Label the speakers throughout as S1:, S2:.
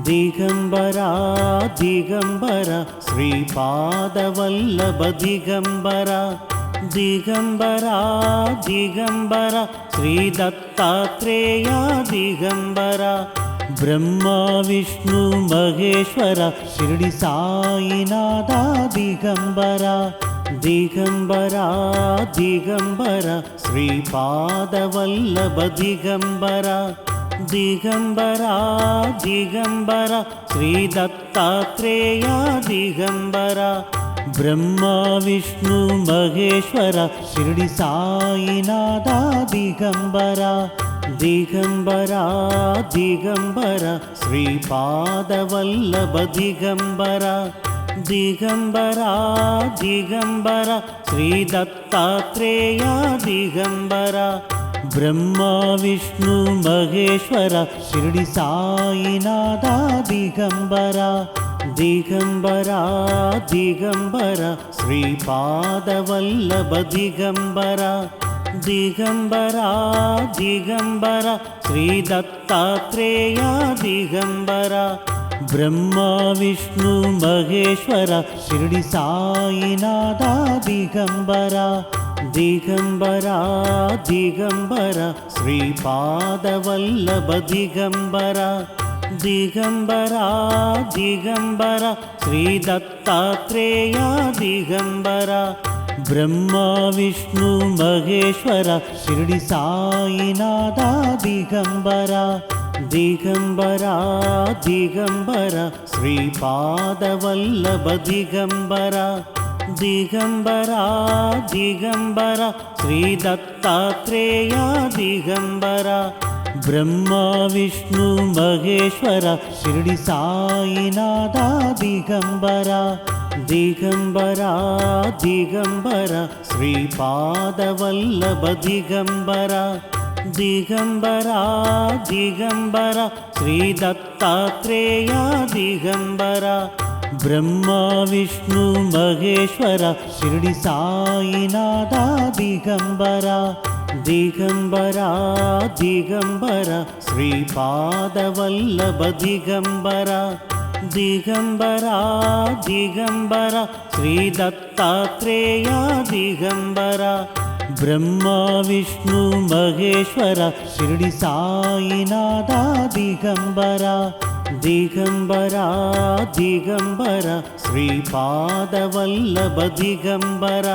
S1: ದಿಗಂಬರ ದಿಗಂಬರ ಶ್ರೀಪಾದವಲ್ಲಭ ದಿಗಂಬರ ದಿಗಂಬರ ದಿಗಂಬರ ಶ್ರೀ ದತ್ತಾತ್ರೇಯ ದಿಗಂಬರ ಬ್ರಹ್ಮ ವಿಷ್ಣು ಮಹೇಶ್ವರ ಶಿರಡಿ ಸಾಯಿನಾಥ ದಿಗಂಬರ ದಿಗಂಬರ ದಿಗಂಬರ ಶ್ರೀಪಾದವಲ್ಲಭ ದಿಗಂಬರ ದಿಗಂಬರ ದಿಗಂಬರ ಶ್ರೀ ದತ್ತಾತ್ರೇಯ ದಿಗಂಬರ ಬ್ರಹ್ಮ ವಿಷ್ಣು ಮಹೇಶ್ವರ ಶಿರಡಿ ಸಾಯಿನಾಥ ದಿಗಂಬರ ದಿಗಂಬರ ದಿಗಂಬರ ಶ್ರೀಪಾದವಲ್ಲಭ ದಿಗಂಬರ ದಿಗಂಬರ ದಿಗಂಬರ ಶ್ರೀ ದತ್ತಾತ್ರೇಯ ದಿಗಂಬರ ಬ್ರಹ್ಮ ವಿಷ್ಣು ಮಹೇಶ್ವರ ಶಿರಡಿ ಸಾಯಿನಾಥ ದಿಗಂಬರ ದಿಗಂಬರ ದಿಗಂಬರ ಶ್ರೀಪಾದವಲ್ಲಭ ದಿಗಂಬರ ದಿಗಂಬರ ದಿಗಂಬರ ಶ್ರೀ ದತ್ತಾತ್ರೇಯ ದಿಗಂಬರ ಬ್ರಹ್ಮ ವಿಷ್ಣು ಮಹೇಶ್ವರ ಶಿರಡಿ ಸಾಯಿನಾಥ ದಿಗಂಬರ ದಿಗಂಬರ ದಿಗಂಬರ ಶ್ರೀಪಾದವಲ್ಲಭ ದಿಗಂಬರ ದಿಗಂಬರ ದಿಗಂಬರ ಶ್ರೀ ದತ್ತಾತ್ರೇಯ ದಿಗಂಬರ ಬ್ರಹ್ಮ ವಿಷ್ಣು ಮಹೇಶ್ವರ ಶಿರಡಿ ಸಾಯಿನಾಥ ದಿಗಂಬರ ದಿಗಂಬರ ದಿಗಂಬರ ಶ್ರೀಪಾದವಲ್ಲಭ ದಿಗಂಬರ ದಿಗಂಬರ ದಿಗಂಬರ ಶ್ರೀ ದತ್ತಾತ್ರೇಯ ದಿಗಂಬರ ಬ್ರಹ್ಮ ವಿಷ್ಣು ಮಹೇಶ್ವರ ಶಿರಡಿ ಸಾಯಿನಾಥ ದಿಗಂಬರ ದಿಗಂಬರ ದಿಗಂಬರ ಶ್ರೀಪಾದವಲ್ಲಭ ದಿಗಂಬರ ದಿಗಂಬರ ದಿಗಂಬರ ಶ್ರೀ ದತ್ತಾತ್ರೇಯ ದಿಗಂಬರ ಬ್ರಹ್ಮ ವಿಷ್ಣು ಮಹೇಶ್ವರ ಶಿರಡಿ ಸಾಯಿನಾಥ ದಿಗಂಬರ ದಿಗಂಬರ ದಿಗಂಬರ ಶ್ರೀಪಾದವಲ್ಲಭ ದಿಗಂಬರ ದಿಗಂಬರ ದಿಗಂಬರ ಶ್ರೀ ದತ್ತಾತ್ರೇಯ ದಿಗಂಬರ ಬ್ರಹ್ಮ ವಿಷ್ಣು ಮಹೇಶ್ವರ ಶಿರಡಿ ಸಾಯಿನಾಥ ದಿಗಂಬರ ದಿಗಂಬರ ದಿಗಂಬರ ಶ್ರೀಪಾದವಲ್ಲಭ ದಿಗಂಬರ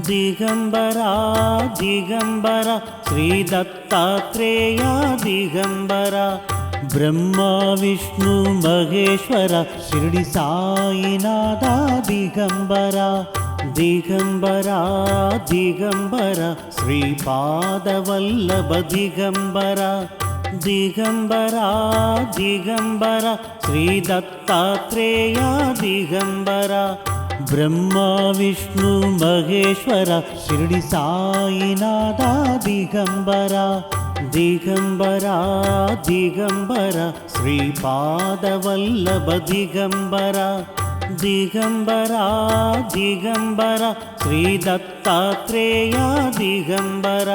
S1: ದಿಗಂಬರ ದಿಗಂಬರ ಶ್ರೀ ದತ್ತಾತ್ರೇಯ ದಿಗಂಬರ ಬ್ರಹ್ಮ ವಿಷ್ಣು ಮಹೇಶ್ವರ ಶಿರಡಿ ಸಾಯಿನಾಥ ದಿಗಂಬರ ದಿಗಂಬರ ದಿಗಂಬರ ಶ್ರೀಪಾದವಲ್ಲಭ ದಿಗಂಬರ ದಿಗಂಬರ ದಿಗಂಬರ ಶ್ರೀ ದತ್ತಾತ್ರೇಯ ದಿಗಂಬರ ಬ್ರಹ್ಮ ವಿಷ್ಣು ಮಹೇಶ್ವರ ಶಿರಡಿ ಸಾಯಿನಾಥ ದಿಗಂಬರ ದಿಗಂಬರ ದಿಗಂಬರ ಶ್ರೀಪಾದವಲ್ಲಭ ದಿಗಂಬರ ದಿಗಂಬರ ದಿಗಂಬರ ಶ್ರೀ ದತ್ತಾತ್ರೇಯ ದಿಗಂಬರ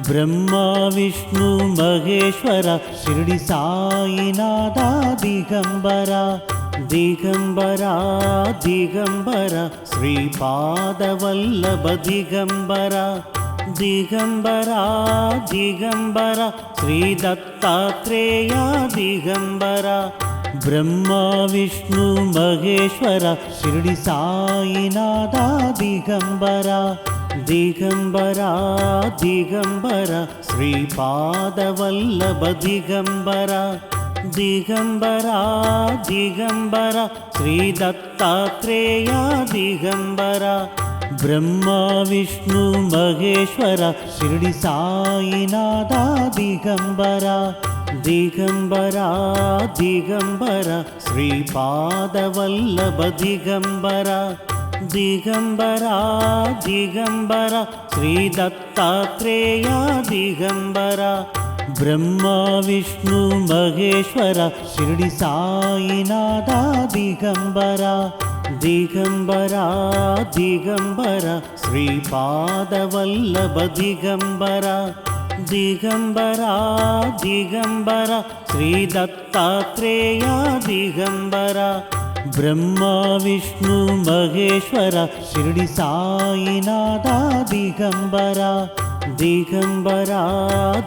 S1: ಬ್ರಹ್ಮ ವಿಷ್ಣು ಮಹೇಶ್ವರ ಶಿರಡಿ ಸಾಯಿನಾಥ ದಿಗಂಬರ ದಿಗಂಬರ ದಿಗಂಬರ ಶ್ರೀಪಾದವಲ್ಲಭ ದಿಗಂಬರ ದಿಗಂಬರ ದಿಗಂಬರ ಶ್ರೀ ದತ್ತಾತ್ರೇಯ ದಿಗಂಬರ ಬ್ರಹ್ಮ ವಿಷ್ಣು ಮಹೇಶ್ವರ ಶಿರಡಿ ಸಾಯಿನಾಥ ದಿಗಂಬರ ದಿಗಂಬರ ದಿಗಂಬರ ಶ್ರೀಪಾದವಲ್ಲಭ ದಿಗಂಬರ ದಿಗಂಬರ ದಿಗಂಬರ ಶ್ರೀ ದತ್ತಾತ್ರೇಯ ದಿಗಂಬರ ಬ್ರಹ್ಮ ವಿಷ್ಣು ಮಹೇಶ್ವರ ಶಿರಡಿ ಸಾಯಿನಾಥ ದಿಗಂಬರ ದಿಗಂಬರ ದಿಗಂಬರ ಶ್ರೀಪಾದವಲ್ಲಭ ದಿಗಂಬರ ದಿಗಂಬರ ದಿಗಂಬರ ಶ್ರೀ ದತ್ತಾತ್ರೇಯ ದಿಗಂಬರ ಬ್ರಹ್ಮ ವಿಷ್ಣು ಮಹೇಶ್ವರ ಶಿರಡಿ ಸಾಯಿನಾಥ ದಿಗಂಬರ ದಿಗಂಬರ ದಿಗಂಬರ ಶ್ರೀಪಾದವಲ್ಲಭ ದಿಗಂಬರ ದಿಗಂಬರ ದಿಗಂಬರ ಶ್ರೀ ದತ್ತಾತ್ರೇಯ ದಿಗಂಬರ ಬ್ರಹ್ಮ ವಿಷ್ಣು ಮಹೇಶ್ವರ ಶಿರಡಿ ಸಾಯಿನಾಥ ದಿಗಂಬರ ದಿಗಂಬರ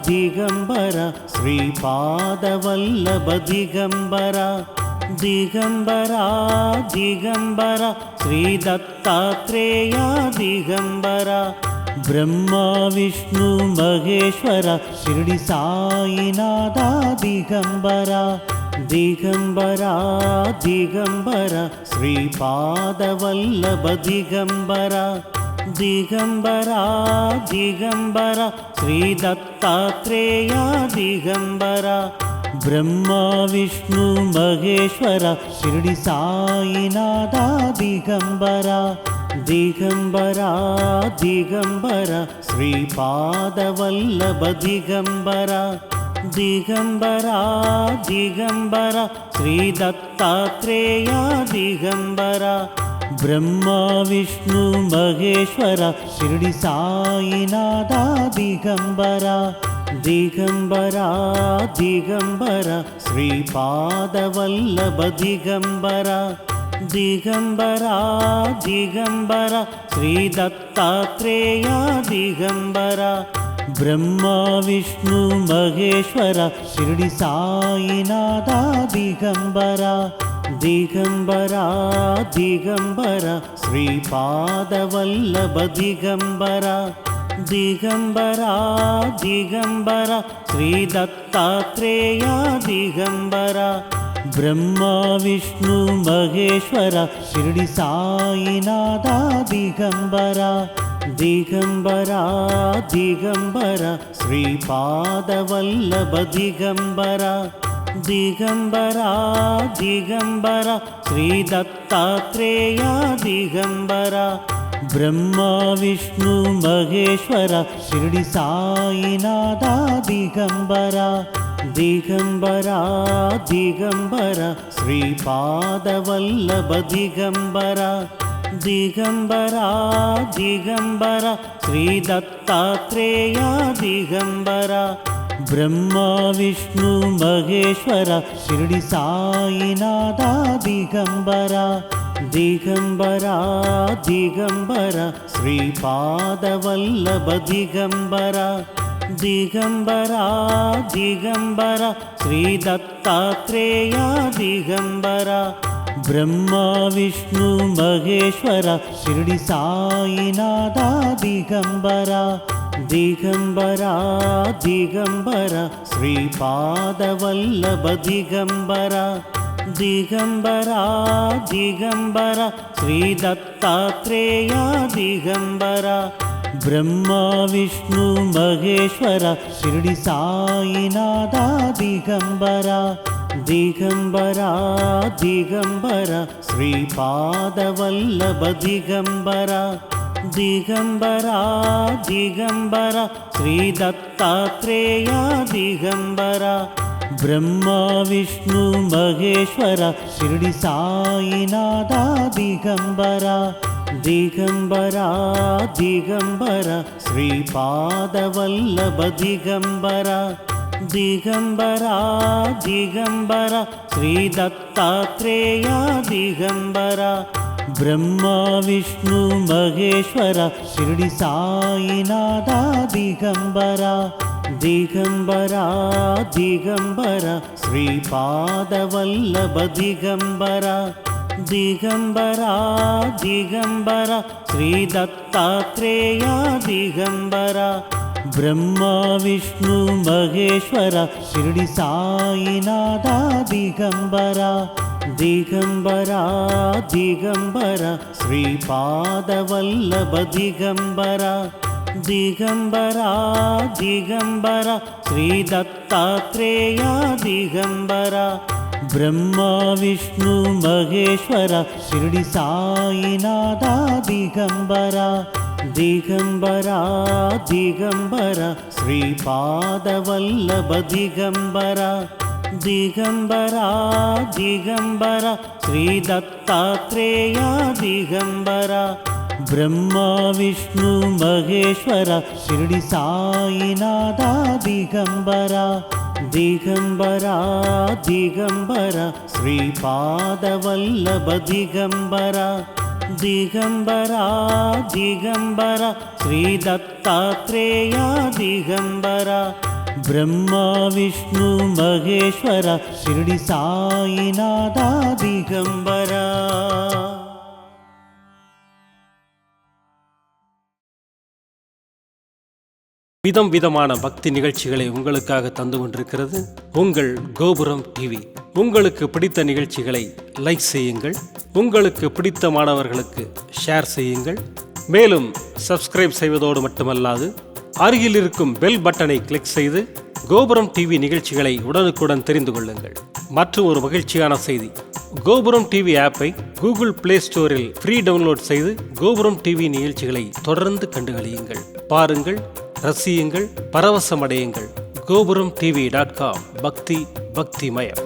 S1: ದಿಗಂಬರ ಶ್ರೀಪಾದವಲ್ಲಭ ದಿಗಂಬರ ದಿಗಂಬರ ದಿಗಂಬರ ಶ್ರೀ ದತ್ತಾತ್ರೇಯ ದಿಗಂಬರ ಬ್ರಹ್ಮ ವಿಷ್ಣು ಮಹೇಶ್ವರ ಶಿರಡಿ ಸಾಯಿನಾಥ ದಿಗಂಬರ ದಿಗಂಬರ ದಿಗಂಬರ ಶ್ರೀಪಾದವಲ್ಲಭ ದಿಗಂಬರ ದಿಗಂಬರ ದಿಗಂಬರ ಶ್ರೀ ದತ್ತಾತ್ರೇಯ ದಿಗಂಬರ ಬ್ರಹ್ಮ ವಿಷ್ಣು ಮಹೇಶ್ವರ ಶಿರಡಿ ಸಾಯಿನಾಥ ದಿಗಂಬರ ದಿಗಂಬರ ದಿಗಂಬರ ಶ್ರೀಪಾದವಲ್ಲಭ ದಿಗಂಬರ ದಿಗಂಬರ ದಿಗಂಬರ ಶ್ರೀ ದತ್ತಾತ್ರೇಯ ದಿಗಂಬರ ಬ್ರಹ್ಮ ವಿಷ್ಣು ಮಹೇಶ್ವರ ಶಿರಡಿ ಸಾಯಿನಾಥ ದಿಗಂಬರ ದಿಗಂಬರ ದಿಗಂಬರ ಶ್ರೀಪಾದವಲ್ಲಭ ದಿಗಂಬರ ದಿಗಂಬರ ದಿಗಂಬರ ಶ್ರೀ ದತ್ತಾತ್ರೇಯ ದಿಗಂಬರ ಬ್ರಹ್ಮ ವಿಷ್ಣು ಮಹೇಶ್ವರ ಶಿರಡಿ ಸಾಯಿನಾಥ ದಿಗಂಬರ ದಿಗಂಬರ ದಿಗಂಬರ ಶ್ರೀಪಾದವಲ್ಲಭ ದಿಗಂಬರ ದಿಗಂಬರ ದಿಗಂಬರ ಶ್ರೀ ದತ್ತಾತ್ರೇಯ ದಿಗಂಬರ ಬ್ರಹ್ಮ ವಿಷ್ಣು ಮಹೇಶ್ವರ ಶಿರಡಿ ಸಾಯಿನಾಥ ದಿಗಂಬರ ದಿಗಂಬರ ದಿಗಂಬರ ಶ್ರೀಪಾದವಲ್ಲಭ ದಿಗಂಬರ ದಿಗಂಬರ ದಿಗಂಬರ ಶ್ರೀ ದತ್ತಾತ್ರೇಯ ದಿಗಂಬರ ಬ್ರಹ್ಮ ವಿಷ್ಣು ಮಹೇಶ್ವರ ಶಿರಡಿ ಸಾಯಿನಾಥ ದಿಗಂಬರ ದಿಗಂಬರ ದಿಗಂಬರ ಶ್ರೀಪಾದವಲ್ಲಭ ದಿಗಂಬರ ದಿಗಂಬರ ದಿಗಂಬರ ಶ್ರೀ ದತ್ತಾತ್ರೇಯ ದಿಗಂಬರ ಬ್ರಹ್ಮ ವಿಷ್ಣು ಮಹೇಶ್ವರ ಶಿರಡಿ ಸಾಯಿನಾಥ ದಿಗಂಬರ ದಿಗಂಬರ ದಿಗಂಬರ ಶ್ರೀಪಾದವಲ್ಲಭ ದಿಗಂಬರ ದಿಗಂಬರ ದಿಗಂಬರ ಶ್ರೀ ದತ್ತಾತ್ರೇಯ ದಿಗಂಬರ ಬ್ರಹ್ಮ ವಿಷ್ಣು ಮಹೇಶ್ವರ ಶಿರಡಿ ಸಾಯಿನಾಥ ದಿಗಂಬರ ದಿಗಂಬರ ದಿಗಂಬರ ಶ್ರೀಪಾದವಲ್ಲಭ ದಿಗಂಬರ ದಿಗಂಬರ ದಿಗಂಬರ ಶ್ರೀ ದತ್ತಾತ್ರೇಯ ದಿಗಂಬರ ಬ್ರಹ್ಮ ವಿಷ್ಣು ಮಹೇಶ್ವರ ಶಿರಡಿ ಸಾಯಿನಾಥ ದಿಗಂಬರ ದಿಗಂಬರ ದಿಗಂಬರ ಶ್ರೀಪಾದವಲ್ಲಭ ದಿಗಂಬರ ದಿಗಂಬರ ದಿಗಂಬರ ಶ್ರೀ ದತ್ತಾತ್ರೇಯ ದಿಗಂಬರ ಬ್ರಹ್ಮ ವಿಷ್ಣು ಮಹೇಶ್ವರ ಶಿರಡಿ ಸಾಯಿನಾಥ ದಿಗಂಬರ ದಿಗಂಬರ ದಿಗಂಬರ ಶ್ರೀಪಾದವಲ್ಲಭ ದಿಗಂಬರ ದಿಗಂಬರ ದಿಗಂಬರ ಶ್ರೀ ದತ್ತಾತ್ರೇಯ ದಿಗಂಬರ ಬ್ರಹ್ಮ ವಿಷ್ಣು ಮಹೇಶ್ವರ ಶಿರಡಿ ಸಾಯಿನಾಥ ದಿಗಂಬರ ದಿಗಂಬರ ದಿಗಂಬರ ಶ್ರೀಪಾದವಲ್ಲಭ ದಿಗಂಬರ ದಿಗಂಬರ ದಿಗಂಬರ ಶ್ರೀ ದತ್ತಾತ್ರೇಯ ದಿಗಂಬರ ಬ್ರಹ್ಮ ವಿಷ್ಣು ಮಹೇಶ್ವರ ಶಿರಡಿ ಸಾಯಿನಾಥ ದಿಗಂಬರ ದಿಗಂಬರ ದಿಗಂಬರ ಶ್ರೀಪಾದವಲ್ಲಭ ದಿಗಂಬರ ದಿಗಂಬರ ದಿಗಂಬರ ಶ್ರೀ ದತ್ತಾತ್ರೇಯ ದಿಗಂಬರ ಬ್ರಹ್ಮ ವಿಷ್ಣು ಮಹೇಶ್ವರ ಶಿರಡಿ ಸಾಯಿನಾಥ ದಿಗಂಬರ ದಿಗಂಬರ ದಿಗಂಬರ ಶ್ರೀಪಾದವಲ್ಲಭ ದಿಗಂಬರ ದಿಗಂಬರ ದಿಗಂಬರ ಶ್ರೀ ದತ್ತಾತ್ರೇಯ ದಿಗಂಬರ ಬ್ರಹ್ಮ ವಿಷ್ಣು ಮಹೇಶ್ವರ ಶಿರಡಿ ಸಾಯಿನಾಥ ದಿಗಂಬರ ದಿಗಂಬರ ದಿಗಂಬರ ಶ್ರೀಪಾದವಲ್ಲಭ ದಿಗಂಬರ ದಿಗಂಬರ ದಿಗಂಬರ ಶ್ರೀ ದತ್ತಾತ್ರೇಯ ದಿಗಂಬರ ಬ್ರಹ್ಮ ವಿಷ್ಣು ಮಹೇಶ್ವರ ಶಿರಡಿ ಸಾಯಿನಾಥ ದಿಗಂಬರ.
S2: விதம் விதமான பக்தி நிகழ்ச்சிகளை உங்களுக்காக தந்து கொண்டிருக்கிறது உங்கள் கோபுரம் டிவி. உங்களுக்கு பிடித்த நிகழ்ச்சிகளை லைக் செய்யுங்கள், உங்களுக்கு பிடித்த மாணவர்களுக்கு ஷேர் செய்யுங்கள். மேலும் சப்ஸ்கிரைப் செய்வதோடு மட்டுமல்லாது அருகில் இருக்கும் பெல் பட்டனை கிளிக் செய்து கோபுரம் டிவி நிகழ்ச்சிகளை உடனுக்குடன் தெரிந்து கொள்ளுங்கள். மற்றும் ஒரு மகிழ்ச்சியான செய்தி, கோபுரம் டிவி ஆப்பை கூகுள் பிளே ஸ்டோரில் ஃப்ரீ டவுன்லோட் செய்து கோபுரம் டிவி நிகழ்ச்சிகளை தொடர்ந்து கண்டுகளியுங்கள், பாருங்கள், ரசியுங்கள், பரவசமடையுங்கள். gopuramtv.com பக்தி பக்திமயம்.